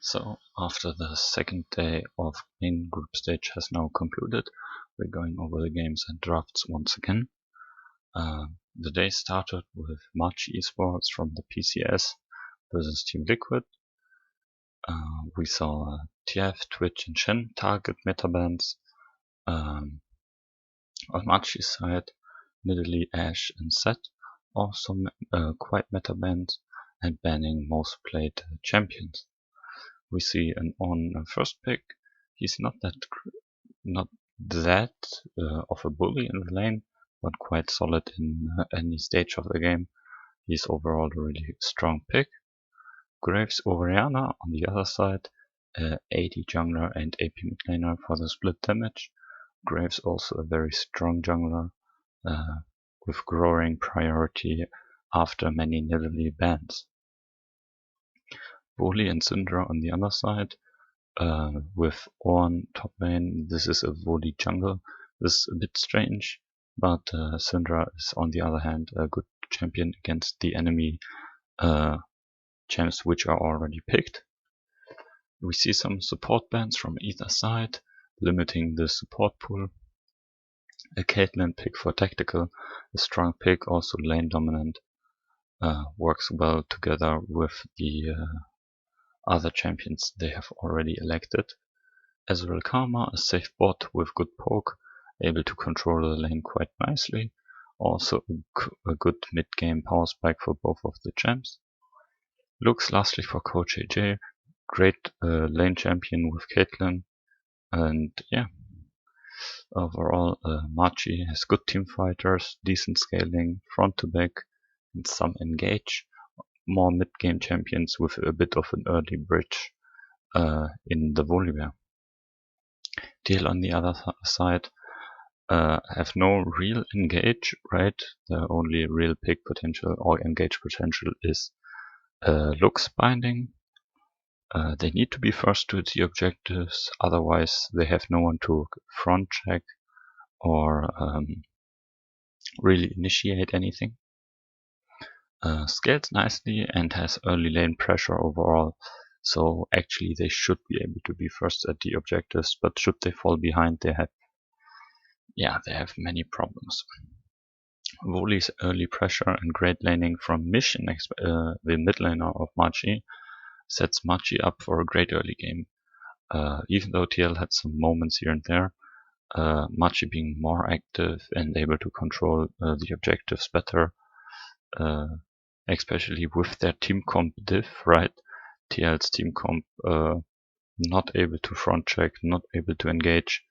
So after the second day of main group stage has now concluded, we're going over the games and drafts once again. The day started with March Esports from the PCS versus Team Liquid. We saw TF, Twitch and Shen target meta bans. On March's side, Nidalee, Ashe and Set also quite meta bans and banning most played champions. We see on first pick, he's not that of a bully in the lane, but quite solid in any stage of the game. He's overall a really strong pick. Graves Oriana on the other side, AD jungler and AP mid laner for the split damage. Graves also a very strong jungler with growing priority after many Nidalee bans. Voli and Syndra on the other side, with Ornn top lane. This is a Voli jungle. This is a bit strange, but Syndra is on the other hand a good champion against the enemy champs which are already picked. We see some support bans from either side, limiting the support pool. A Caitlyn pick for tactical, a strong pick, also lane dominant, works well together with the other champions they have already elected. Ezreal Karma, a safe bot with good poke, able to control the lane quite nicely. Also a good mid-game power spike for both of the champs. Lux lastly for Coach AJ, great lane champion with Caitlyn. And yeah, overall Marchi has good team fighters, decent scaling, front to back, and some engage. More mid-game champions with a bit of an early bridge in the Volibear. TL on the other side have no real engage, right? The only real pick potential or engage potential is Lux binding. They need to be first to the objectives, otherwise they have no one to front check or really initiate anything. Scales nicely and has early lane pressure overall, so actually they should be able to be first at the objectives, but should they fall behind they have many problems. Voli's early pressure and great laning from Mission, the mid laner of Marchi, sets Marchi up for a great early game. Even though TL had some moments here and there, Marchi being more active and able to control the objectives better, especially with their team comp diff, right? TL's team comp not able to front check, not able to engage,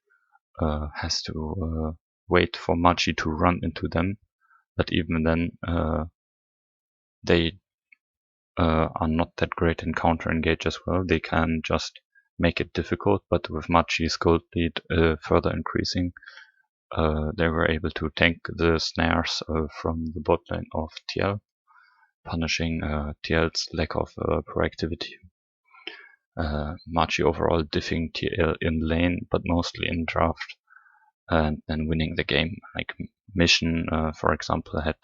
has to wait for Marchi to run into them. But even then, they are not that great in counter engage as well. They can just make it difficult, but with Marchi's gold lead further increasing, they were able to tank the snares from the bot lane of TL, punishing TL's lack of proactivity. Marchi overall diffing TL in lane, but mostly in draft, and then winning the game. Like Mission, for example, had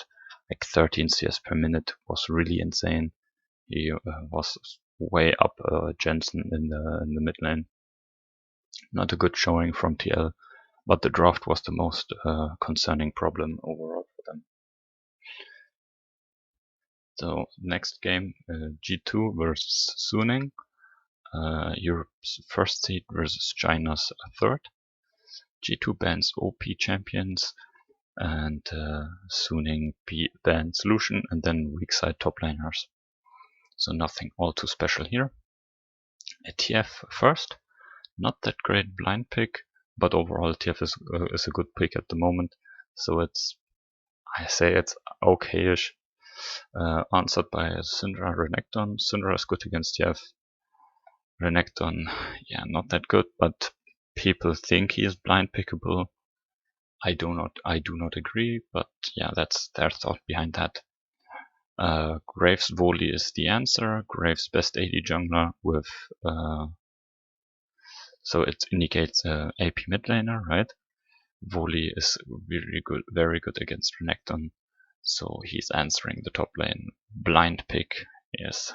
like 13 CS per minute, was really insane. He was way up Jensen in the mid lane. Not a good showing from TL, but the draft was the most concerning problem overall for them. So next game, G2 versus Suning, Europe's first seed versus China's third. G2 bans OP champions and Suning bans Lucian and then weak side top laners. So nothing all too special here. A TF first, not that great blind pick, but overall TF is a good pick at the moment. So I say it's okayish. Answered by Syndra Renekton. Syndra is good against TF. Renekton, yeah, not that good, but people think he is blind pickable. I do not agree, but yeah, that's their thought behind that. Graves Voli is the answer. Graves best AD jungler with so it indicates AP mid laner, right? Voli is very good against Renekton, so he's answering the top lane. Blind pick, yes.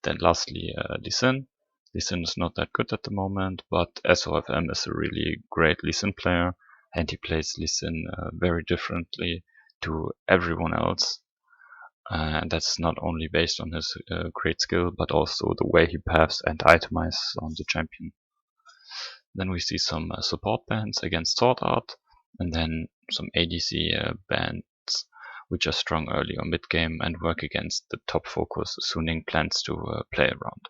Then lastly, Lee Sin. Lee Sin is not that good at the moment, but SOFM is a really great Lee Sin player, and he plays Lee Sin very differently to everyone else. And that's not only based on his great skill, but also the way he paths and itemizes on the champion. Then we see some support bans against Sword Art, and then some ADC bans which are strong early or mid game and work against the top focus Suning plans to play around.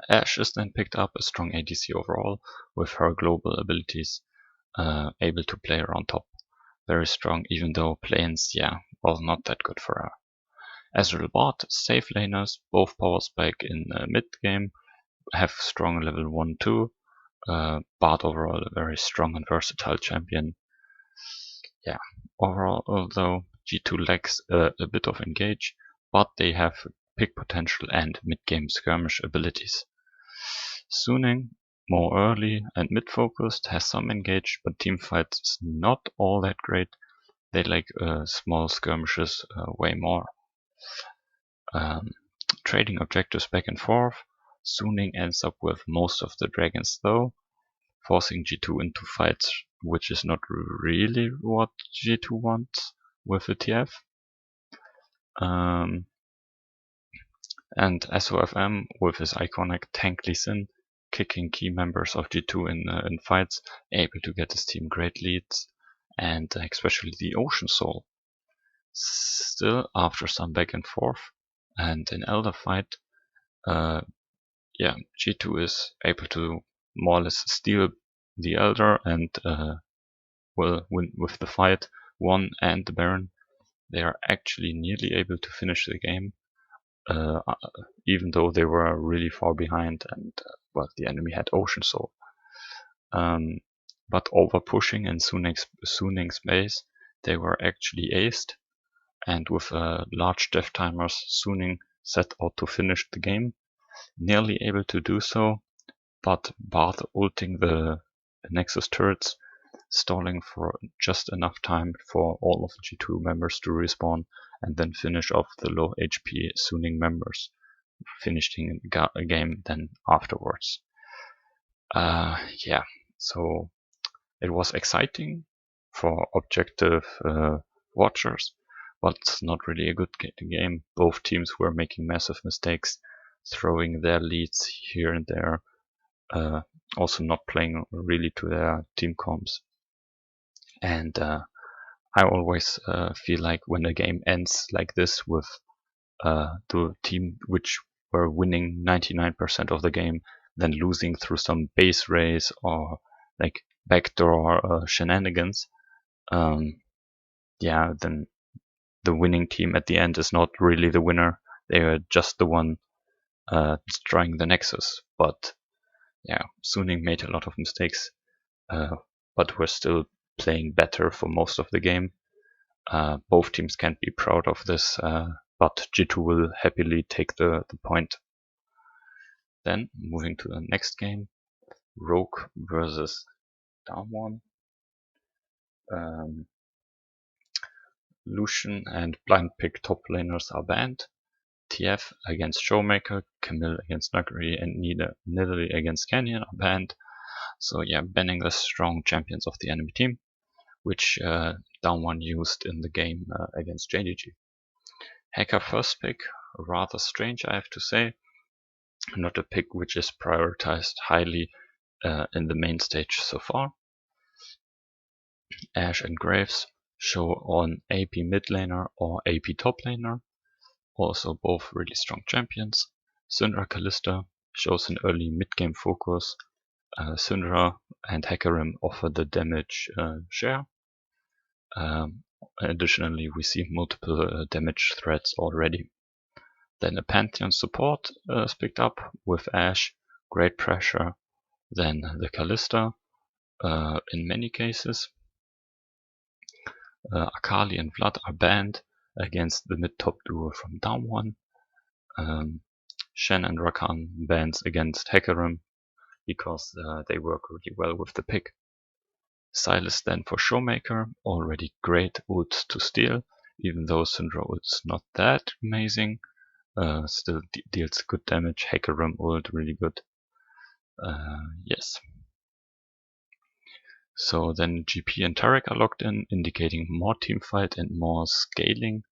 Ashe is then picked up, a strong ADC overall, with her global abilities, able to play around top. Very strong, even though planes, was not that good for her. Ezreal bot, safe laners, both power spike in mid game, have strong level 1-2. Bart overall a very strong and versatile champion. Overall, although G2 lacks a bit of engage, but they have pick potential and mid-game skirmish abilities. Suning, more early and mid-focused, has some engage, but teamfights is not all that great. They like small skirmishes way more. Trading objectives back and forth, Suning ends up with most of the dragons though, forcing G2 into fights, which is not really what G2 wants with the TF. And SOFM, with his iconic tank Lee Sin, kicking key members of G2 in fights, able to get his team great leads, and especially the Ocean Soul. Still, after some back and forth, and an Elder fight, G2 is able to more or less steal the Elder and will win with the fight. 1 and the Baron, they are actually nearly able to finish the game, even though they were really far behind and the enemy had Ocean Soul. But over pushing in Suning's base, they were actually aced, and with large death timers, Suning set out to finish the game, nearly able to do so, but Bart ulting the Nexus turrets, stalling for just enough time for all of the G2 members to respawn and then finish off the low HP Suning members, finishing a game then afterwards. So it was exciting for objective watchers, but not really a good game. Both teams were making massive mistakes, throwing their leads here and there, also not playing really to their team comps. And I always feel like when a game ends like this with the team which were winning 99% of the game, then losing through some base race or like backdoor shenanigans, then the winning team at the end is not really the winner. They are just the one destroying the Nexus. But Suning made a lot of mistakes, but were still playing better for most of the game. Both teams can't be proud of this, but G2 will happily take the point. Then, moving to the next game, Rogue versus Damwon. Lucian and Blind Pick top laners are banned. TF against Showmaker, Camille against Nuggery, and Nidalee against Canyon are banned. So banning the strong champions of the enemy team, which Damwon used in the game against JDG. Hacker first pick, rather strange I have to say. Not a pick which is prioritized highly in the main stage so far. Ashe and Graves show on AP mid laner or AP top laner, also both really strong champions. Syndra Kalista shows an early mid-game focus. Syndra and Hecarim offer the damage share. Additionally, we see multiple damage threats already. Then a Pantheon support is picked up with Ashe, great pressure. Then the Kalista in many cases. Akali and Vlad are banned against the mid-top duo from Damwon. Shen and Rakan bans against Hecarim because they work really well with the pick. Silas then for Showmaker, already great ult to steal, even though Syndra ult's not that amazing. still deals good damage. Hecarim ult, really good. Yes. So then GP and Tarek are locked in, indicating more teamfight and more scaling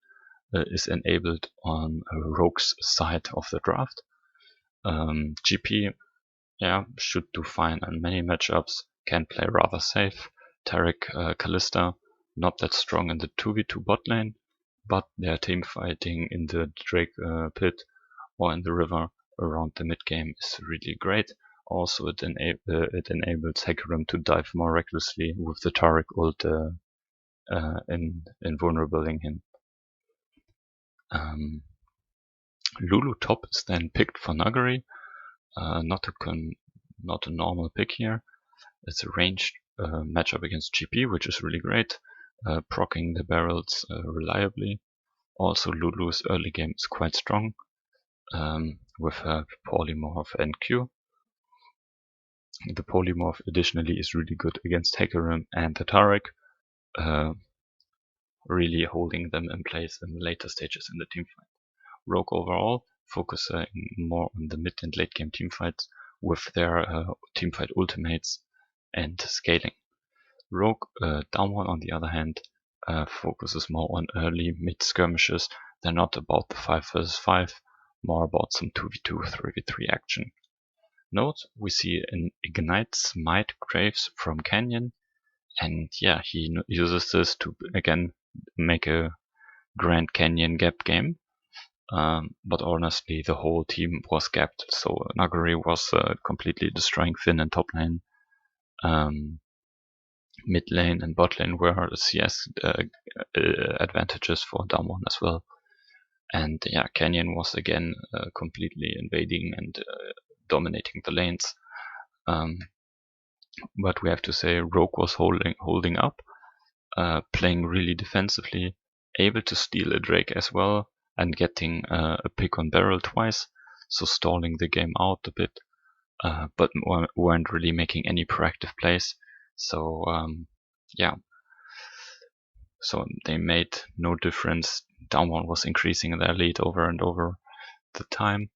is enabled on Rogue's side of the draft. GP, yeah, should do fine on many matchups, can play rather safe. Tarek, Kalista, not that strong in the 2v2 bot lane, but their team fighting in the Drake pit or in the river around the mid game is really great. Also, it enables Hecarim to dive more recklessly with the Tarek ult invulnerabling him. Lulu top is then picked for Nuggery. Not a normal pick here. It's a ranged matchup against GP, which is really great, proccing the barrels reliably. Also, Lulu's early game is quite strong with her polymorph and Q. The polymorph additionally is really good against Hecarim and the Tarek, really holding them in place in the later stages in the teamfight. Rogue overall focusing more on the mid and late game teamfights with their teamfight ultimates and scaling. Rogue down one on the other hand focuses more on early mid skirmishes. They're not about the 5 vs 5, more about some 2v2, 3v3 action. Note, we see an Ignite Smite Graves from Canyon, and yeah, he uses this to again make a Grand Canyon gap game. But honestly, the whole team was gapped, so Nuggery was completely destroying Finn in top lane. Mid lane and bot lane were CS advantages for down one as well. And yeah, Canyon was again completely invading and dominating the lanes. But we have to say Rogue was holding up, playing really defensively, able to steal a Drake as well, and getting a pick on barrel twice, so stalling the game out a bit, but weren't really making any proactive plays. So yeah, so they made no difference. Down one was increasing their lead over and over the time,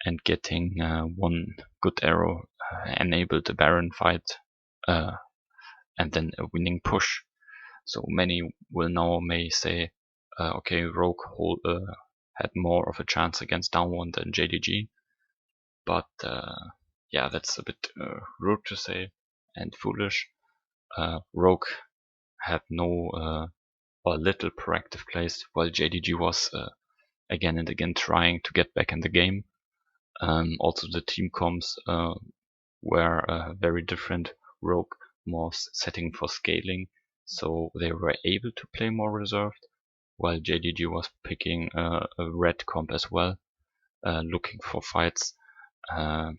and getting one good arrow enabled a Baron fight, and then a winning push. So many will now may say, okay, Rogue had more of a chance against down one than JDG, but yeah, that's a bit rude to say and foolish. Rogue had no or little proactive plays, while JDG was again and again trying to get back in the game. Also, the team comms were very different. Rogue more setting for scaling, so they were able to play more reserved, while JDG was picking a red comp as well, looking for fights to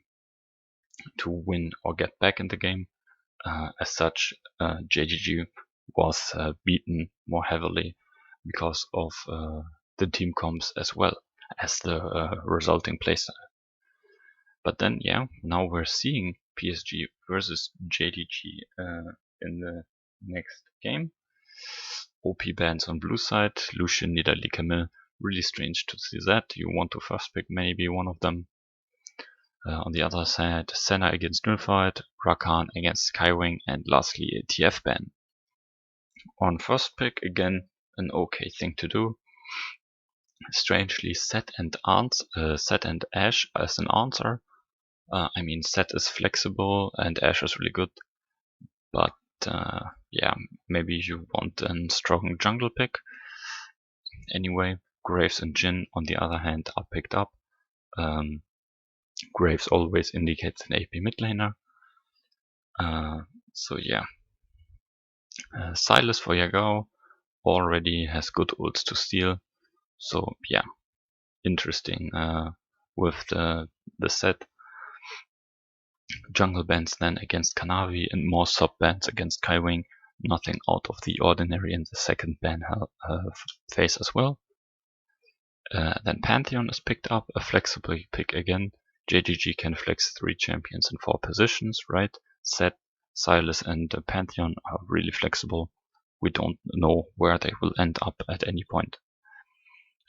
win or get back in the game. As such, JDG was beaten more heavily because of the team comps as well as the resulting playstyle. But then, yeah, now we're seeing PSG versus JDG in the next game. OP bans on blue side, Lucian, Nidalee, Camille. Really strange to see that. You want to first pick maybe one of them. On the other side, Senna against Nulfight, Rakan against Skywing, and lastly a TF ban. On first pick, again, an okay thing to do. Strangely, Set and Ashe as an answer. I mean, Set is flexible and Ashe is really good, but yeah, maybe you want a strong jungle pick. Anyway, Graves and Jhin, on the other hand, are picked up. Graves always indicates an AP mid laner. So yeah. Silas for Yagao already has good ults to steal. So yeah, interesting with the set. Jungle bans then against Kanavi and more sub bans against Skywing. Nothing out of the ordinary in the second ban phase as well. Then Pantheon is picked up, a flexible pick again. JGG can flex 3 champions in 4 positions, right? Set, Silas, and Pantheon are really flexible. We don't know where they will end up at any point.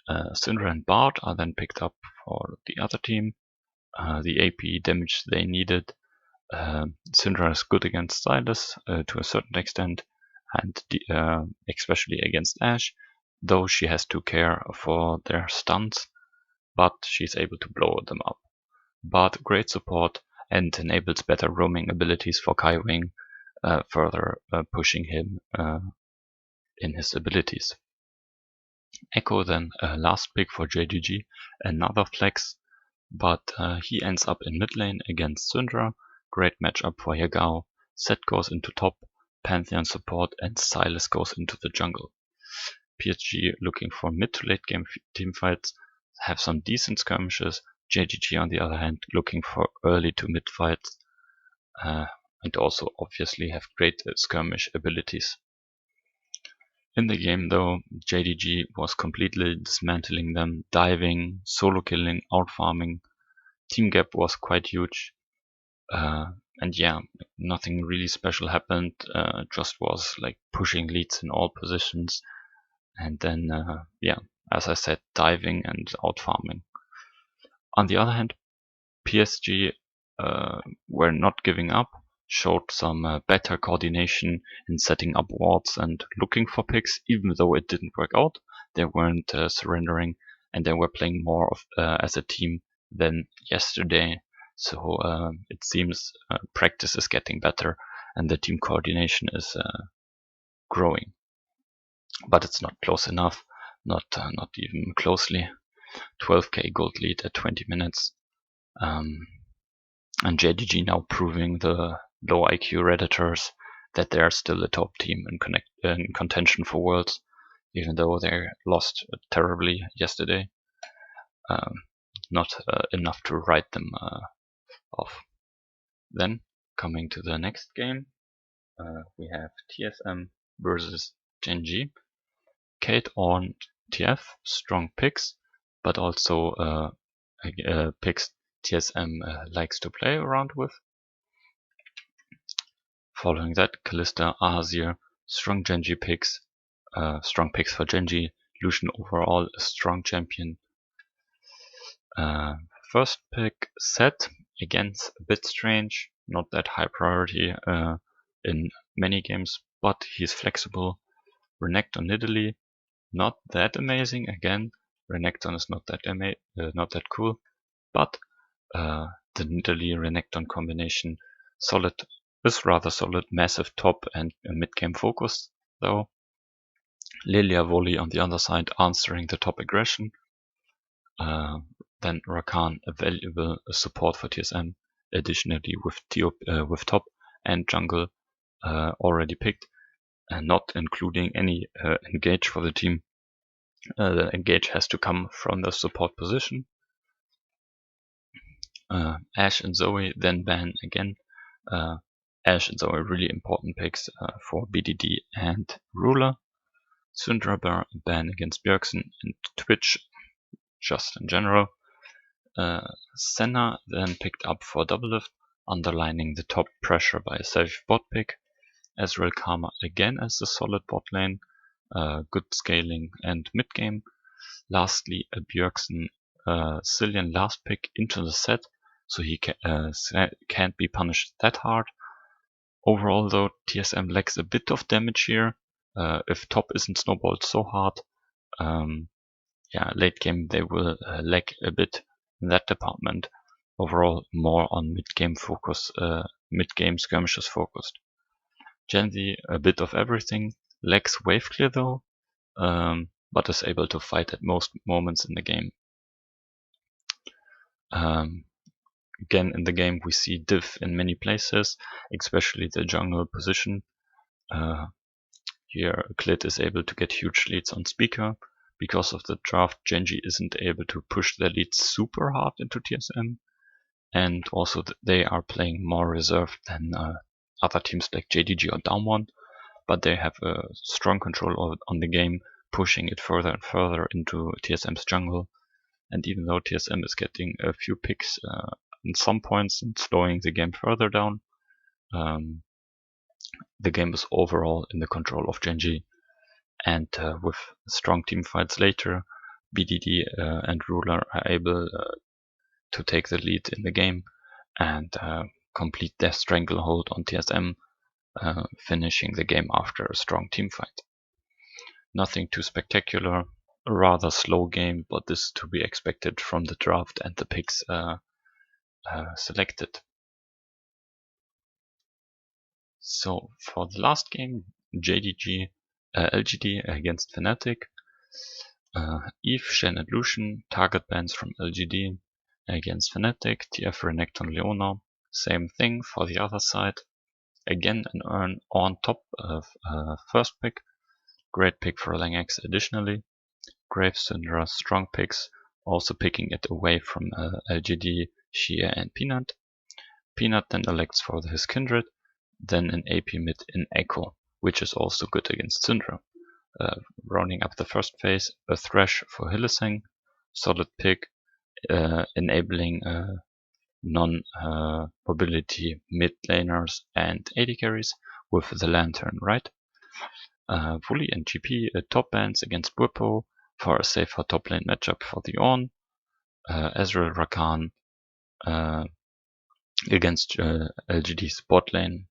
Syndra and Bard are then picked up for the other team. The AP damage they needed. Syndra is good against Silas to a certain extent, and especially against Ashe, though she has to care for their stuns, but she's able to blow them up. But great support and enables better roaming abilities for Kaiwing, further pushing him in his abilities. Echo then last pick for JDG, another flex, but he ends up in mid lane against Syndra. Great matchup for Yagao. Set goes into top, Pantheon support, and Silas goes into the jungle. PSG looking for mid to late game teamfights, have some decent skirmishes. JGG on the other hand looking for early to mid fights, and also obviously have great skirmish abilities. In the game though, JDG was completely dismantling them, diving, solo killing, out farming. Team gap was quite huge. And yeah, nothing really special happened, just was like pushing leads in all positions. And then, yeah, as I said, diving and out farming. On the other hand, PSG were not giving up, showed some better coordination in setting up wards and looking for picks, even though it didn't work out. They weren't surrendering, and they were playing more of, as a team than yesterday. So it seems practice is getting better, and the team coordination is growing. But it's not close enough, not even closely. 12k gold lead at 20 minutes. And JDG now proving the low IQ Redditors that they are still a top team in contention for Worlds, even though they lost terribly yesterday. Not enough to write them off. Then, coming to the next game, we have TSM versus Genji. Kate on TF, strong picks, but also picks TSM likes to play around with. Following that, Kalista, Ahazir, strong Genji picks, strong picks for Genji. Lucian overall a strong champion. First pick, Set, again a bit strange, not that high priority in many games, but he's flexible. Renekton Nidalee, not that amazing again. Renekton is not that cool, but the Nidalee Renekton combination is rather solid, massive top and mid game focus though. Lilia Volley on the other side answering the top aggression. Then Rakan, a valuable support for TSM, additionally with top and jungle already picked, and not including any engage for the team. The engage has to come from the support position. Ashe and Zoe then ban again. Ashe and Zoe really important picks for BDD and Ruler. Syndra ban against Bjergsen and Twitch, just in general. Senna then picked up for Doublelift, underlining the top pressure by a safe bot pick. Ezreal Karma again as a solid bot lane, good scaling and mid game. Lastly, a Bjergsen Cillian last pick into the set, so he can't be punished that hard. Overall though, TSM lacks a bit of damage here. If top isn't snowballed so hard, yeah, late game they will lack a bit in that department. Overall, more on mid game focus, mid game skirmishes focused. Genji, a bit of everything, lacks wave clear though, but is able to fight at most moments in the game. Again, in the game we see diff in many places, especially the jungle position. Here Clit is able to get huge leads on Speaker. Because of the draft, Genji isn't able to push their leads super hard into TSM. And also they are playing more reserved than other teams like JDG or Damwon, but they have a strong control on the game, pushing it further and further into TSM's jungle. And even though TSM is getting a few picks in some points and slowing the game further down, the game is overall in the control of Genji. And with strong team fights later, BDD and Ruler are able to take the lead in the game and complete their stranglehold on TSM, finishing the game after a strong team fight. Nothing too spectacular, a rather slow game, but this is to be expected from the draft and the picks selected. So for the last game, LGD against Fnatic. Eve, Shen and Lucian, target bans from LGD against Fnatic, TF, Renekton, Leona. Same thing for the other side. Again, an earn on top of first pick. Great pick for Langex additionally. Grave Syndra, strong picks, also picking it away from LGD, Shia and Peanut. Peanut then elects for his Kindred, then an AP mid in Echo, which is also good against Syndra. Rounding up the first phase, a Thresh for Hylissang, solid pick, enabling non-mobility mid laners and AD carries with the Lantern, right? Wooly and GP top bans against Bwipo for a safer top lane matchup for the Ornn. Ezreal Rakan against LGD's bot lane.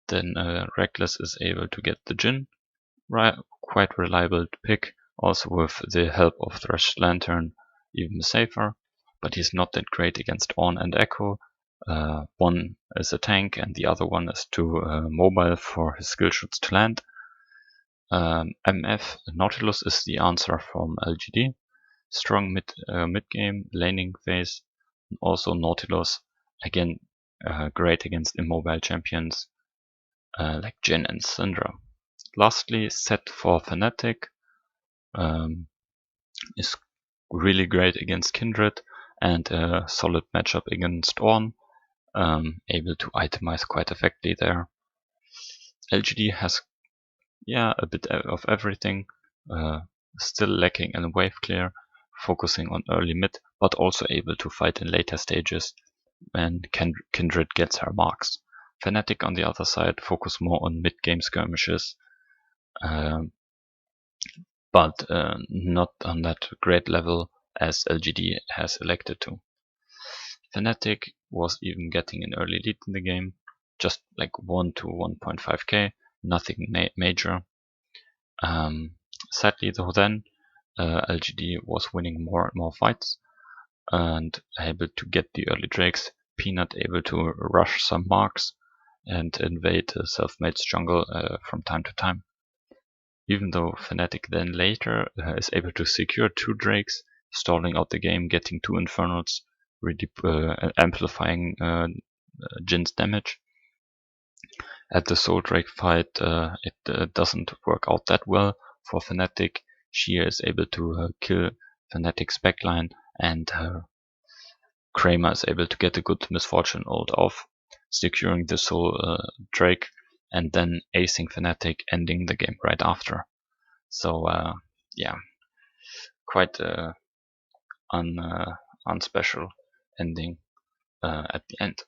Then Reckless is able to get the Jhin. Quite reliable pick, also with the help of Thresh Lantern, even safer. But he's not that great against Ornn and Echo. One is a tank and the other one is too mobile for his skill shots to land. MF Nautilus is the answer from LGD. Strong mid game laning phase. Also Nautilus, again great against immobile champions like Jhin and Syndra. Lastly, Set for Fnatic is really great against Kindred and a solid matchup against Ornn. Able to itemize quite effectively there. LGD has a bit of everything, still lacking in wave clear, focusing on early mid, but also able to fight in later stages when Kindred gets her marks. Fnatic on the other side focus more on mid game skirmishes, but not on that great level as LGD has elected to. Fnatic was even getting an early lead in the game, just like 1 to 1.5k, nothing major. Sadly though then, LGD was winning more and more fights and able to get the early drakes, Peanut able to rush some marks and invade Selfmade's jungle from time to time. Even though Fnatic then later is able to secure 2 drakes, stalling out the game, getting 2 infernals, really amplifying Jin's damage. At the Soul Drake fight, it doesn't work out that well for Fnatic. Shia is able to kill Fnatic's backline, and Kramer is able to get a good misfortune ult off, securing the Soul Drake, and then acing Fnatic, ending the game right after. So yeah, quite unspecial ending at the end.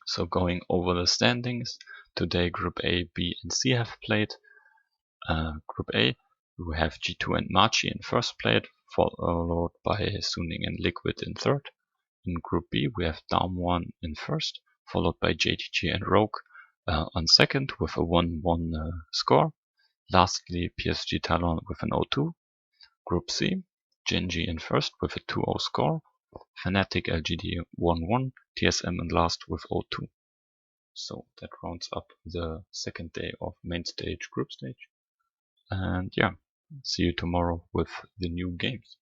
So going over the standings, today Group A, B and C have played. Group A, we have G2 and Machi in first place, followed by Suning and Liquid in third. In Group B, we have Daum1 in first, followed by JTG and Rogue on second with a 1-1 score. Lastly, PSG Talon with an 0-2. Group C, Genji in first with a 2-0 score. Fnatic LGD 1-1, TSM in last with 0-2. So that rounds up the second day of main stage, group stage. And yeah, see you tomorrow with the new games.